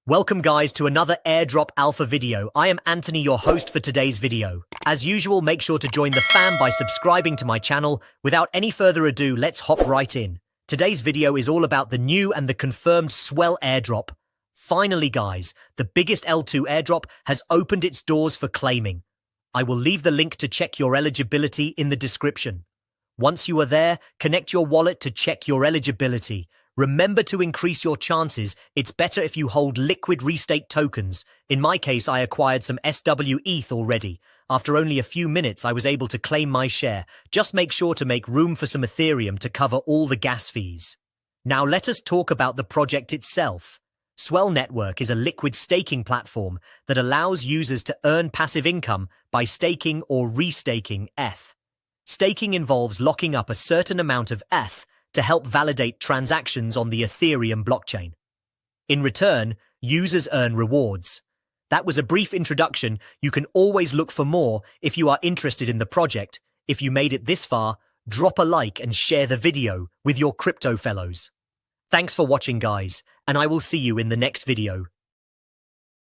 Welcome guys to another airdrop alpha video. I am Anthony, your host for today's video. As usual, make sure to join the fam by subscribing to my channel. Without any further ado, let's hop right in. Today's video is all about the new and the confirmed Swell Airdrop. Finally guys, the biggest L2 airdrop has opened its doors for claiming. I will leave the link to check your eligibility in the description. Once you are there, connect your wallet to check your eligibility. Remember to increase your chances. It's better if you hold liquid restake tokens. In my case, I acquired some SWEth already. After only a few minutes, I was able to claim my share. Just make sure to make room for some Ethereum to cover all the gas fees. Now let us talk about the project itself. Swell Network is a liquid staking platform that allows users to earn passive income by staking or restaking ETH. Staking involves locking up a certain amount of ETH to help validate transactions on the Ethereum blockchain. In return, users earn rewards. That was a brief introduction. You can always look for more if you are interested in the project. If you made it this far, drop a like and share the video with your crypto fellows. Thanks for watching guys, and I will see you in the next video.